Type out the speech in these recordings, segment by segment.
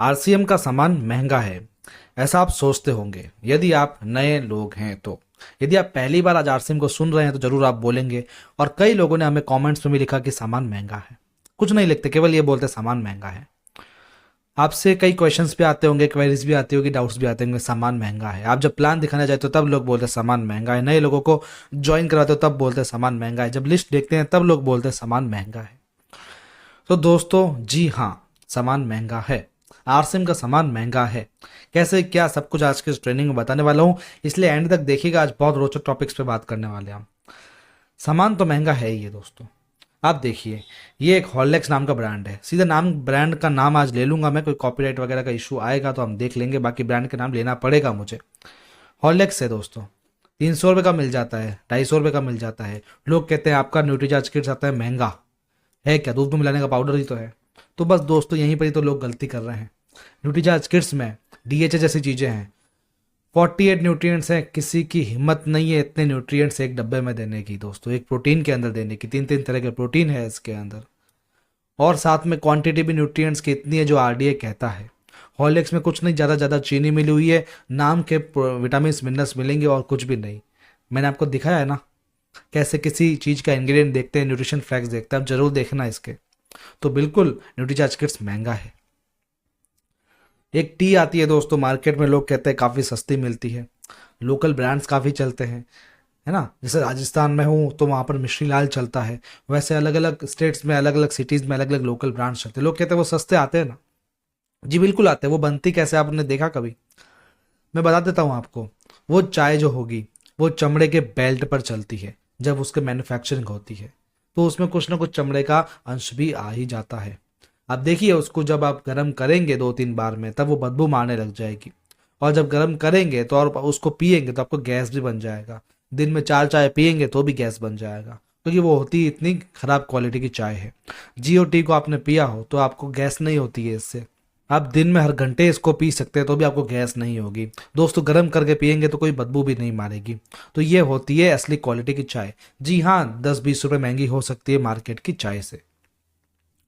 RCM का सामान महंगा है, ऐसा आप सोचते होंगे यदि आप नए लोग हैं तो। यदि आप पहली बार आज आरसीएम को सुन रहे हैं तो जरूर आप बोलेंगे। और कई लोगों ने हमें कमेंट्स में भी लिखा कि सामान महंगा है। कुछ नहीं लिखते, केवल ये बोलते सामान महंगा है। आपसे कई क्वेश्चंस भी आते होंगे, क्वेरीज भी आती होगी, डाउट्स भी आते होंगे, सामान महंगा है। आप जब प्लान दिखाने जाते हो तब लोग बोलते हैं सामान महंगा है। नए लोगों को ज्वाइन कराते हो तब बोलते हैं सामान महंगा है। जब लिस्ट देखते हैं तब लोग बोलते हैं सामान महंगा है। तो दोस्तों जी हाँ, सामान महंगा है। आरसीएम का सामान महंगा है। कैसे क्या, सब कुछ आज के इस ट्रेनिंग में बताने वाला हूँ, इसलिए एंड तक देखिएगा। आज बहुत रोचक टॉपिक्स पे बात करने वाले हैं हम। सामान तो महंगा है ही है दोस्तों। आप देखिए, ये एक हॉर्लिक्स नाम का ब्रांड है। सीधा नाम, ब्रांड का नाम आज ले लूंगा मैं, कोई कॉपीराइट वगैरह का इशू आएगा तो हम देख लेंगे, बाकी ब्रांड का नाम लेना पड़ेगा मुझे। हॉर्लिक्स है दोस्तों। 300 रुपये का मिल जाता है, 250 रुपये का मिल जाता है। लोग कहते हैं आपका न्यूट्रीचार्ज किट्स आता है महंगा। है क्या? दूध में मिलाने का पाउडर ही तो है। तो बस दोस्तों, यहीं पर ही तो लोग गलती कर रहे हैं। न्यूट्रीचार्ज किट्स में डीएचए जैसी चीज़ें हैं, 48 न्यूट्रिएंट्स हैं। किसी की हिम्मत नहीं है इतने न्यूट्रिएंट्स एक डब्बे में देने की दोस्तों, एक प्रोटीन के अंदर देने की। 3 3 तरह के प्रोटीन है इसके अंदर, और साथ में क्वांटिटी भी न्यूट्रिएंट्स की इतनी है जो आरडीए कहता है। हॉर्लिक्स में कुछ नहीं, ज़्यादा ज़्यादा चीनी मिली हुई है, नाम के विटामिन मिनरल्स मिलेंगे और कुछ भी नहीं। मैंने आपको दिखाया है ना कैसे किसी चीज़ का इंग्रेडिएंट देखते हैं, न्यूट्रिशन फैक्ट्स देखते हैं। आप जरूर देखना इसके। तो बिल्कुल न्यूट्रीचार्ज किट्स महंगा है। एक टी आती है दोस्तों मार्केट में, लोग कहते हैं काफ़ी सस्ती मिलती है। लोकल ब्रांड्स काफ़ी चलते हैं, है ना। जैसे राजस्थान में हूँ तो वहाँ पर मिश्री लाल चलता है, वैसे अलग अलग स्टेट्स में, अलग अलग सिटीज़ में अलग अलग लोकल ब्रांड्स चलते हैं। लोग कहते हैं वो सस्ते आते हैं ना। जी बिल्कुल आते हैं। वो बनती कैसे, आपने देखा कभी? मैं बता देता हूँ आपको। वो चाय जो होगी वो चमड़े के बेल्ट पर चलती है। जब उसके मैन्युफैक्चरिंग होती है तो उसमें कुछ ना कुछ चमड़े का अंश भी आ ही जाता है। आप देखिए, उसको जब आप गर्म करेंगे 2 3 बार में तब वो बदबू मारने लग जाएगी। और जब गर्म करेंगे तो और उसको पिएंगे तो आपको गैस भी बन जाएगा। दिन में 4 चाय पिएंगे तो भी गैस बन जाएगा, क्योंकि वो होती इतनी खराब क्वालिटी की चाय है। जियो टी को आपने पिया हो तो आपको गैस नहीं होती है इससे। आप दिन में हर घंटे इसको पी सकते हैं तो भी आपको गैस नहीं होगी दोस्तों। गर्म करके पिएंगे तो कोई बदबू भी नहीं मारेगी। तो ये होती है असली क्वालिटी की चाय। जी हाँ, 10 20 रुपए महंगी हो सकती है मार्केट की चाय से।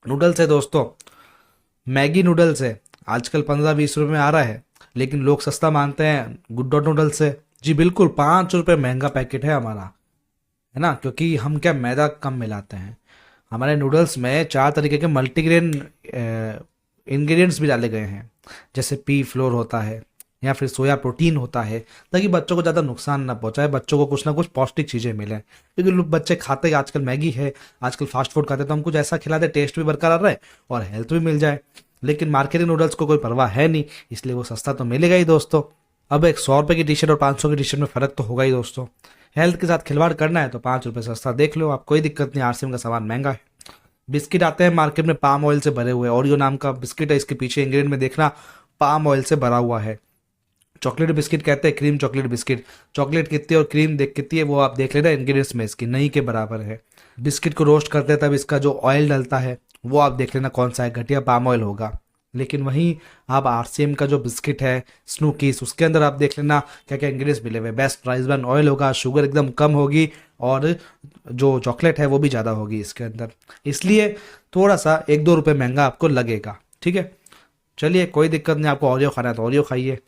नूडल्स है दोस्तों, मैगी नूडल्स है, आजकल 15 20 रुपए में आ रहा है, लेकिन लोग सस्ता मानते हैं। गुड डॉट नूडल्स है, जी बिल्कुल 5 रुपए महंगा पैकेट है हमारा, है ना। क्योंकि हम क्या, मैदा कम मिलाते हैं। हमारे नूडल्स में 4 तरीके के मल्टीग्रेन इंग्रेडिएंट्स भी डाले गए हैं। जैसे पी फ्लोर होता है या फिर सोया प्रोटीन होता है, ताकि बच्चों को ज़्यादा नुकसान ना पहुंचाए, बच्चों को कुछ ना कुछ पौष्टिक चीज़ें मिलें। क्योंकि लोग बच्चे खाते हैं आजकल मैगी है, आजकल फास्ट फूड खाते हैं, तो हम कुछ ऐसा खिला दें टेस्ट भी बरकरार रहे और हेल्थ भी मिल जाए। लेकिन मार्केटिंग नूडल्स को कोई परवाह है नहीं, इसलिए वो सस्ता तो मिलेगा ही दोस्तों। अब एक 100 रुपये की टी शर्ट और 500 की टी शर्ट में फ़र्क तो होगा ही दोस्तों। हेल्थ के साथ खिलवाड़ करना है तो 5 रुपये सस्ता देख लो आप, कोई दिक्कत नहीं। आरसीएम का सामान महंगा है। बिस्किट आते हैं मार्केट में पाम ऑयल से भरे हुए। ओरियो नाम का बिस्किट है, इसके पीछे इंग्रेडिएंट में देखना पाम ऑयल से भरा हुआ है। चॉकलेट बिस्किट कहते हैं, क्रीम चॉकलेट बिस्किट। चॉकलेट कितनी और क्रीम देख कितनी है वो आप देख लेना, इंग्रेडिएंट्स में इसकी नहीं के बराबर है। बिस्किट को रोस्ट करते हैं तब इसका जो ऑयल डलता है वो आप देख लेना कौन सा है, घटिया पाम ऑयल होगा। लेकिन वहीं आप आरसीएम का जो बिस्किट है स्नूकीज, उसके अंदर आप देख लेना क्या क्या इंग्रेडिएंट्स मिले हुए। बेस्ट राइस ब्रान ऑयल होगा, शुगर एकदम कम होगी, और जो चॉकलेट है वो भी ज़्यादा होगी इसके अंदर। इसलिए थोड़ा सा 1 2 रुपये महंगा आपको लगेगा, ठीक है। चलिए कोई दिक्कत नहीं, आपको ओरियो खाना है तो ओरियो खाइए।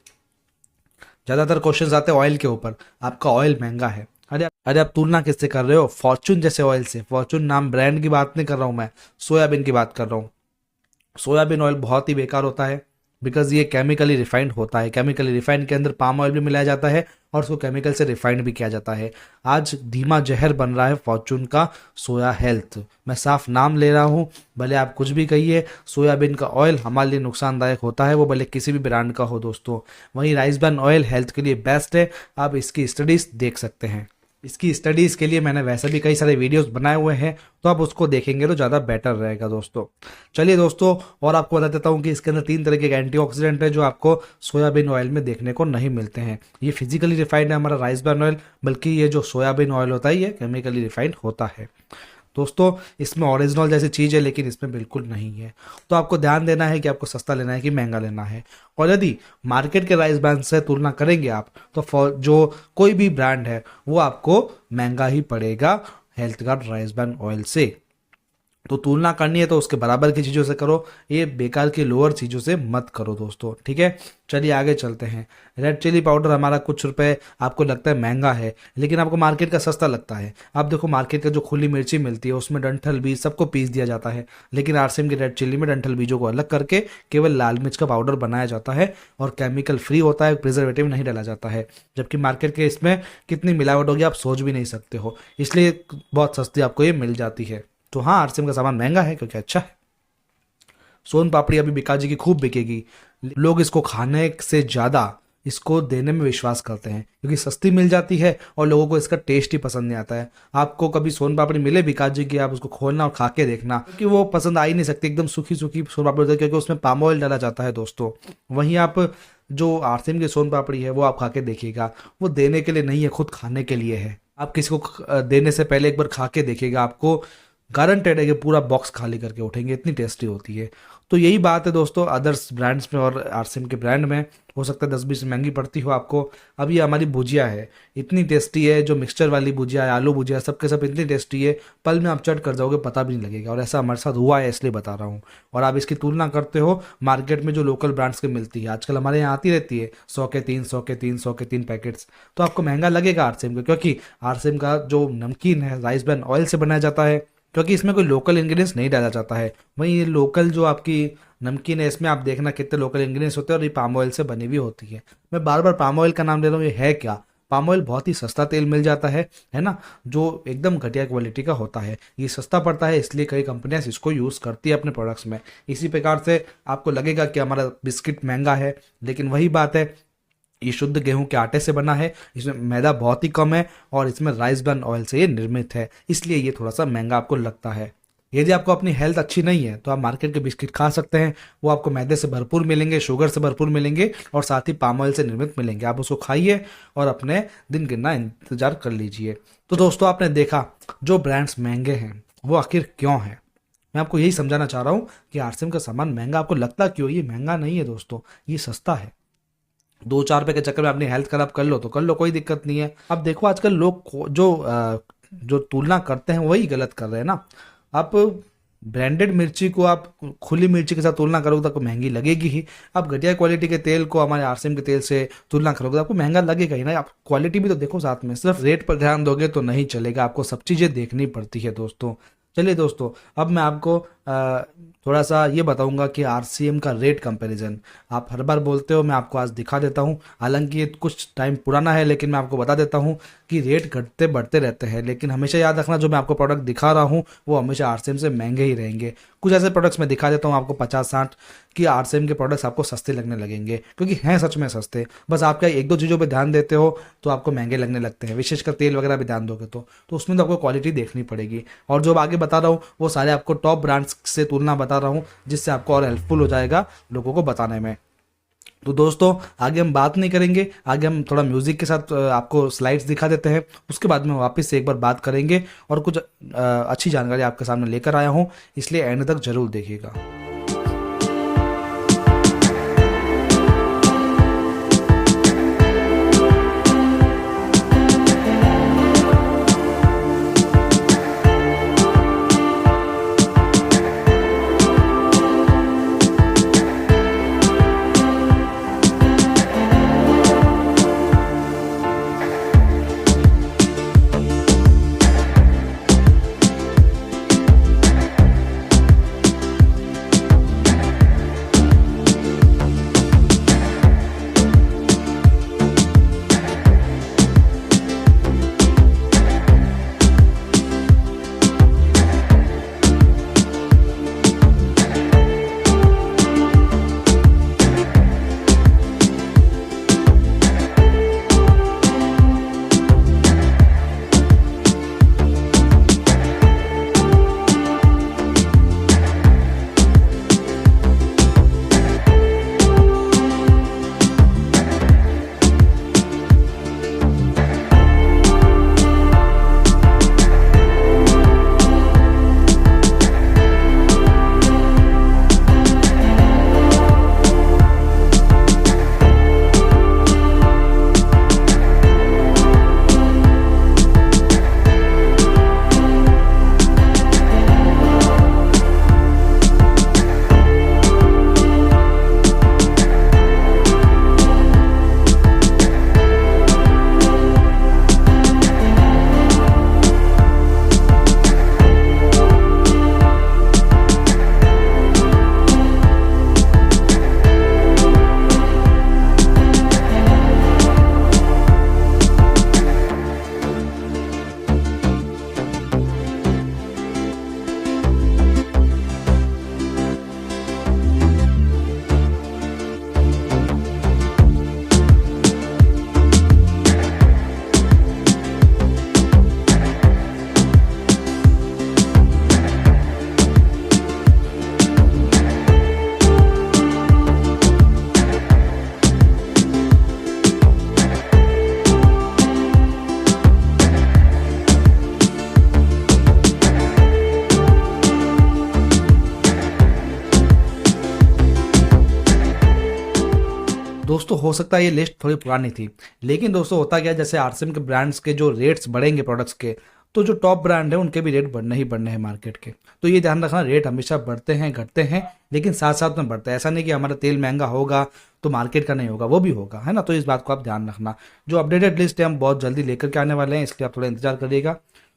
ज़्यादातर क्वेश्चंस आते हैं ऑयल के ऊपर, आपका ऑयल महंगा है। अरे आप तुलना किससे कर रहे हो? फॉर्चून जैसे ऑयल से। फॉर्चून नाम ब्रांड की बात नहीं कर रहा हूँ मैं, सोयाबीन की बात कर रहा हूँ। सोयाबीन ऑयल बहुत ही बेकार होता है, बिकॉज ये केमिकली रिफाइंड होता है। केमिकली रिफाइंड के अंदर पाम ऑयल भी मिलाया जाता है और उसको केमिकल से रिफाइंड भी किया जाता है। आज धीमा जहर बन रहा है फॉर्चून का सोया हेल्थ। मैं साफ नाम ले रहा हूँ, भले आप कुछ भी कहिए, सोयाबीन का ऑयल हमारे लिए नुकसानदायक होता है, वो भले किसी भी ब्रांड का हो दोस्तों। वहीं राइस ब्रान ऑयल हेल्थ के लिए बेस्ट है, आप इसकी स्टडीज देख सकते हैं। इसकी स्टडीज़ के लिए मैंने वैसे भी कई सारे वीडियोस बनाए हुए हैं, तो आप उसको देखेंगे तो ज़्यादा बेटर रहेगा दोस्तों। चलिए दोस्तों, और आपको बता देता हूँ कि इसके अंदर 3 तरह के एंटीऑक्सीडेंट है जो आपको सोयाबीन ऑयल में देखने को नहीं मिलते हैं। ये फिजिकली रिफाइंड है हमारा राइस ब्रान ऑयल, बल्कि ये जो सोयाबीन ऑयल होता है ये केमिकली रिफाइंड होता है दोस्तों। इसमें ओरिजिनल जैसी चीज़ है लेकिन इसमें बिल्कुल नहीं है। तो आपको ध्यान देना है कि आपको सस्ता लेना है कि महंगा लेना है। और यदि मार्केट के राइस ब्रांड से तुलना करेंगे आप तो जो कोई भी ब्रांड है वो आपको महंगा ही पड़ेगा health guard rice bran oil से। तो तुलना करनी है तो उसके बराबर की चीज़ों से करो, ये बेकार की लोअर चीज़ों से मत करो दोस्तों, ठीक है। चलिए आगे चलते हैं। रेड चिली पाउडर हमारा कुछ रुपए आपको लगता है महंगा है, लेकिन आपको मार्केट का सस्ता लगता है। आप देखो मार्केट का जो खुली मिर्ची मिलती है उसमें डंठल बीज सबको पीस दिया जाता है, लेकिन आरसीएम की रेड चिली में डंठल बीजों को अलग करके केवल लाल मिर्च का पाउडर बनाया जाता है और केमिकल फ्री होता है, प्रिजर्वेटिव नहीं डाला जाता है। जबकि मार्केट के इसमें कितनी मिलावट होगी आप सोच भी नहीं सकते हो, इसलिए बहुत सस्ती आपको ये मिल जाती है। तो हाँ, आरसीएम का सामान महंगा है क्योंकि अच्छा है। सोन पापड़ी अभी बिकाजी की खूब बिकेगी, लोग इसको खाने से ज़्यादा इसको देने में विश्वास करते हैं क्योंकि सस्ती मिल जाती है और लोगों को इसका टेस्ट ही पसंद नहीं आता है। आपको कभी सोन पापड़ी मिले बिकाजी की, आप उसको खोलना और खा के देखना, क्योंकि वो पसंद आ ही नहीं सकती, एकदम सूखी सूखी सोन पापड़ी होती है क्योंकि उसमें पाम ऑयल डाला जाता है दोस्तों। वहीं आप जो आरसीएम की सोन पापड़ी है वो आप खा के देखिएगा, वो देने के लिए नहीं है, खुद खाने के लिए है। आप किसी को देने से पहले एक बार खा के देखिएगा, आपको गारंटेड है कि पूरा बॉक्स खाली करके उठेंगे, इतनी टेस्टी होती है। तो यही बात है दोस्तों, अदर्स ब्रांड्स में और आरसीएम के ब्रांड में हो सकता है 10-20 महंगी पड़ती हो आपको। अब ये हमारी भुजिया है, इतनी टेस्टी है, जो मिक्सचर वाली भुजिया है, आलू भुजिया, सबके सब इतनी टेस्टी है, पल में आप चट कर जाओगे, पता भी नहीं लगेगा। और ऐसा हमारे साथ हुआ है इसलिए बता रहा हूँ। और आप इसकी तुलना करते हो मार्केट में जो लोकल ब्रांड्स की मिलती है, आजकल हमारे यहाँ आती रहती है 100 के 3, 100 के 3, 100 के 3 पैकेट्स, तो आपको महंगा लगेगा आरसीएम का, क्योंकि आरसीएम का जो नमकीन है राइस ब्रान ऑयल से बनाया जाता है, क्योंकि इसमें कोई लोकल इंग्रेडिएंट्स नहीं डाला जाता है। वहीं ये लोकल जो आपकी नमकीन है इसमें आप देखना कितने लोकल इंग्रेडिएंट्स होते हैं, और ये पाम ऑयल से बनी हुई होती है। मैं बार बार पाम ऑयल का नाम ले रहा हूँ, ये है क्या? पाम ऑयल बहुत ही सस्ता तेल मिल जाता है ना, जो एकदम घटिया क्वालिटी का होता है। ये सस्ता पड़ता है इसलिए कई कंपनियां इसको यूज़ करती है अपने प्रोडक्ट्स में। इसी प्रकार से आपको लगेगा कि हमारा बिस्किट महंगा है, लेकिन वही बात है, ये शुद्ध गेहूं के आटे से बना है, इसमें मैदा बहुत ही कम है और इसमें राइस ब्रान ऑयल से ये निर्मित है, इसलिए ये थोड़ा सा महंगा आपको लगता है। यदि आपको अपनी हेल्थ अच्छी नहीं है तो आप मार्केट के बिस्किट खा सकते हैं, वो आपको मैदे से भरपूर मिलेंगे, शुगर से भरपूर मिलेंगे और साथ ही पाम ऑयल से निर्मित मिलेंगे। आप उसको खाइए और अपने दिन गिनना इंतजार कर लीजिए। तो दोस्तों आपने देखा जो ब्रांड्स महंगे हैं वो आखिर क्यों हैं। मैं आपको यही समझाना चाह रहा हूँ कि आरसीएम का सामान महंगा आपको लगता क्यों, ये महंगा नहीं है दोस्तों, ये सस्ता है। 2-4 रुपए के चक्कर में अपनी हेल्थ खराब कर लो तो कर लो, कोई दिक्कत नहीं है। अब देखो आजकल लोग जो तुलना करते हैं वही गलत कर रहे हैं ना। आप ब्रांडेड मिर्ची को आप खुली मिर्ची के साथ तुलना करोगे तो आपको महंगी लगेगी ही। आप घटिया क्वालिटी के तेल को हमारे आरसीएम के तेल से तुलना करोगे तो आपको महंगा लगेगा ही ना। आप क्वालिटी भी तो देखो साथ में, सिर्फ रेट पर ध्यान दोगे तो नहीं चलेगा, आपको सब चीज़ें देखनी पड़ती है दोस्तों। चलिए दोस्तों, अब मैं आपको थोड़ा सा ये बताऊंगा कि आरसीएम का रेट कंपैरिजन। आप हर बार बोलते हो, मैं आपको आज दिखा देता हूं। हालांकि ये कुछ टाइम पुराना है लेकिन मैं आपको बता देता हूं कि रेट घटते बढ़ते रहते हैं, लेकिन हमेशा याद रखना जो मैं आपको प्रोडक्ट दिखा रहा हूं वो हमेशा आरसीएम से महंगे ही रहेंगे। कुछ ऐसे प्रोडक्ट्स मैं दिखा देता हूँ आपको 50-60 कि आरसीएम के प्रोडक्ट्स आपको सस्ते लगने लगेंगे, क्योंकि हैं सच में सस्ते। बस आप क्या 1-2 चीज़ों पर ध्यान देते हो तो आपको महंगे लगने लगते हैं, विशेषकर तेल वगैरह भी ध्यान दोगे तो उसमें तो आपको क्वालिटी देखनी पड़ेगी। और जो आगे बता रहा हूँ वो सारे आपको टॉप ब्रांड्स से तुलना बता रहा हूँ, जिससे आपको और हेल्पफुल हो जाएगा लोगों को बताने में। तो दोस्तों आगे हम बात नहीं करेंगे, आगे हम थोड़ा म्यूजिक के साथ आपको स्लाइड्स दिखा देते हैं, उसके बाद में वापस से एक बार बात करेंगे और कुछ अच्छी जानकारी आपके सामने लेकर आया हूँ, इसलिए एंड तक जरूर देखिएगा। दोस्तों हो सकता है ये लिस्ट थोड़ी पुरानी थी, लेकिन दोस्तों होता क्या है, जैसे आरसीएम के ब्रांड्स के जो रेट्स बढ़ेंगे प्रोडक्ट्स के, तो जो टॉप ब्रांड है उनके भी रेट बढ़ने ही बढ़ने हैं मार्केट के। तो ये ध्यान रखना, रेट हमेशा बढ़ते हैं घटते हैं, लेकिन साथ साथ में बढ़ता है। ऐसा नहीं कि हमारा तेल महंगा होगा तो मार्केट का नहीं होगा, वो भी होगा, है ना। तो इस बात को आप ध्यान रखना। जो अपडेटेड लिस्ट है हम बहुत जल्दी लेकर के आने वाले हैं, इसलिए आप थोड़ा इंतजार करिएगा।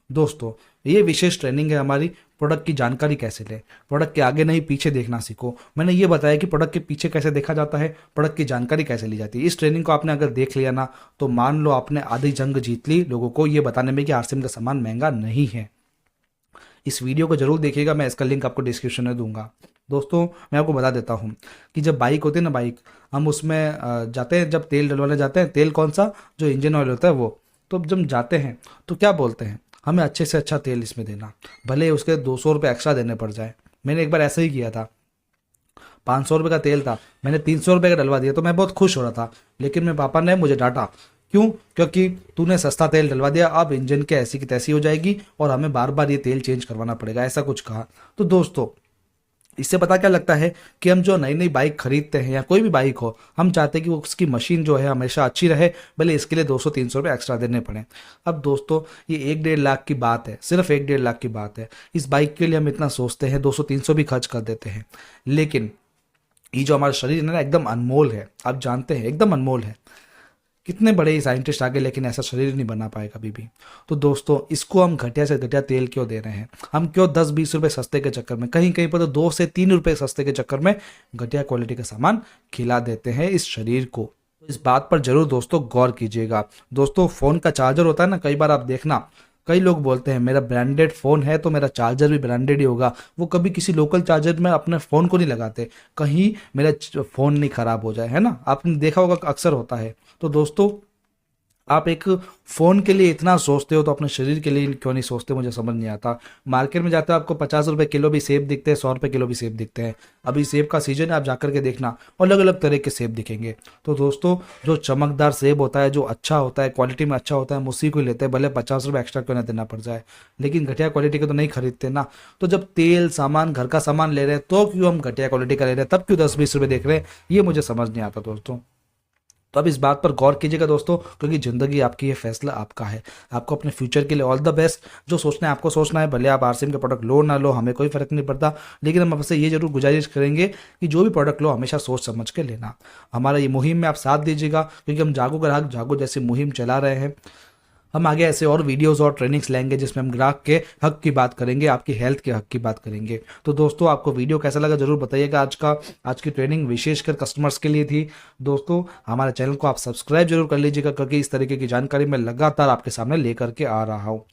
दोस्तों ये विशेष ट्रेनिंग है हमारी, प्रोडक्ट की जानकारी कैसे लें, प्रोडक्ट के आगे नहीं पीछे देखना सीखो। मैंने ये बताया कि प्रोडक्ट के पीछे कैसे देखा जाता है, प्रोडक्ट की जानकारी कैसे ली जाती है। इस ट्रेनिंग को आपने अगर देख लिया ना, तो मान लो आपने आधी जंग जीत ली लोगों को ये बताने में कि आरसीएम का सामान महंगा नहीं है। इस वीडियो को जरूर देखिएगा, मैं इसका लिंक आपको डिस्क्रिप्शन में दूंगा। दोस्तों मैं आपको बता देता हूँ कि जब बाइक होती है ना, बाइक हम उसमें जाते हैं, जब तेल डलवाने जाते हैं, तेल कौन सा, जो इंजन ऑयल होता है वो। तो जब जाते हैं तो क्या बोलते हैं, हमें अच्छे से अच्छा तेल इसमें देना, भले उसके 200 रुपये एक्स्ट्रा देने पड़ जाए। मैंने एक बार ऐसा ही किया था, 500 रुपये का तेल था, मैंने 300 रुपये का डलवा दिया, तो मैं बहुत खुश हो रहा था। लेकिन मेरे पापा ने मुझे डांटा, क्यों? क्योंकि तूने सस्ता तेल डलवा दिया, अब इंजन के ऐसी की तैसी हो जाएगी और हमें बार बार ये तेल चेंज करवाना पड़ेगा, ऐसा कुछ कहा। तो दोस्तों इससे पता क्या लगता है कि हम जो नई नई बाइक खरीदते हैं या कोई भी बाइक हो, हम चाहते हैं कि उसकी मशीन जो है हमेशा अच्छी रहे, भले इसके लिए 200-300 रुपये एक्स्ट्रा देने पड़े। अब दोस्तों ये 1-1.5 लाख की बात है, सिर्फ 1-1.5 लाख की बात है। इस बाइक के लिए हम इतना सोचते हैं, 200-300 भी खर्च कर देते हैं, लेकिन ये जो हमारा शरीर है ना, एकदम अनमोल है। आप जानते हैं एकदम अनमोल है। कितने बड़े ही साइंटिस्ट आगे, लेकिन ऐसा शरीर नहीं बना पाए कभी भी। तो दोस्तों इसको हम घटिया से घटिया तेल क्यों दे रहे हैं? हम क्यों 10-20 रुपए सस्ते के चक्कर में, कहीं कहीं पर तो 2 से 3 रुपए सस्ते के चक्कर में घटिया क्वालिटी का सामान खिला देते हैं इस शरीर को? इस बात पर जरूर दोस्तों गौर कीजिएगा। दोस्तों फोन का चार्जर होता है ना, कई बार आप देखना, कई लोग बोलते हैं मेरा ब्रांडेड फ़ोन है तो मेरा चार्जर भी ब्रांडेड ही होगा। वो कभी किसी लोकल चार्जर में अपने फ़ोन को नहीं लगाते, कहीं मेरा फ़ोन नहीं ख़राब हो जाए, है ना। आपने देखा होगा अक्सर होता है। तो दोस्तों आप एक फ़ोन के लिए इतना सोचते हो तो अपने शरीर के लिए क्यों नहीं सोचते? मुझे समझ नहीं आता। मार्केट में जाते हो आपको 50 रुपये किलो भी सेब दिखते हैं, 100 रुपये किलो भी सेब दिखते हैं। अभी सेब का सीजन है, आप जाकर के देखना अलग अलग तरह के सेब दिखेंगे। तो दोस्तों जो चमकदार सेब होता है, जो अच्छा होता है, क्वालिटी में अच्छा होता है, हम उसी को ही लेते हैं, भले 50 रुपये एक्स्ट्रा क्यों ना देना पड़ जाए। लेकिन घटिया क्वालिटी के तो नहीं खरीदते ना। तो जब तेल सामान घर का सामान ले रहे हैं तो क्यों हम घटिया क्वालिटी का ले रहे हैं, तब क्यों 10-20 रुपये देख रहे हैं? ये मुझे समझ नहीं आता दोस्तों। तो अब इस बात पर गौर कीजिएगा दोस्तों, क्योंकि ज़िंदगी आपकी है, फैसला आपका है। आपको अपने फ्यूचर के लिए ऑल द बेस्ट। जो सोचना है आपको सोचना है, भले आप आरसीएम के प्रोडक्ट लो ना लो, हमें कोई फर्क नहीं पड़ता। लेकिन हम आपसे ये जरूर गुजारिश करेंगे कि जो भी प्रोडक्ट लो हमेशा सोच समझ के लेना। हमारा ये मुहिम में आप साथ दीजिएगा, क्योंकि हम जागो ग्राहक जागो जैसी मुहिम चला रहे हैं। हम आगे ऐसे और वीडियोस और ट्रेनिंग्स लेंगे जिसमें हम ग्राहक के हक की बात करेंगे, आपकी हेल्थ के हक की बात करेंगे। तो दोस्तों आपको वीडियो कैसा लगा जरूर बताइएगा। आज की ट्रेनिंग विशेषकर कस्टमर्स के लिए थी। दोस्तों हमारे चैनल को आप सब्सक्राइब जरूर कर लीजिएगा, क्योंकि इस तरीके की जानकारी मैं लगातार आपके सामने लेकर के आ रहा हूँ।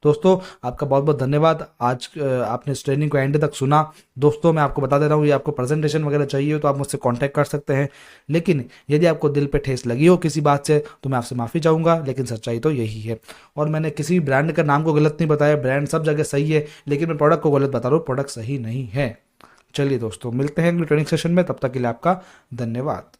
दोस्तों आपका बहुत बहुत धन्यवाद, आज आपने इस ट्रेनिंग को एंड तक सुना। दोस्तों मैं आपको बता दे रहा हूँ, ये आपको प्रेजेंटेशन वगैरह चाहिए हो तो आप मुझसे कांटेक्ट कर सकते हैं। लेकिन यदि आपको दिल पे ठेस लगी हो किसी बात से तो मैं आपसे माफ़ी चाहूँगा, लेकिन सच्चाई तो यही है। और मैंने किसी ब्रांड का नाम को गलत नहीं बताया, ब्रांड सब जगह सही है, लेकिन मैं प्रोडक्ट को गलत बता रहा हूँ, प्रोडक्ट सही नहीं है। चलिए दोस्तों मिलते हैं अगले ट्रेनिंग सेशन में, तब तक के लिए आपका धन्यवाद।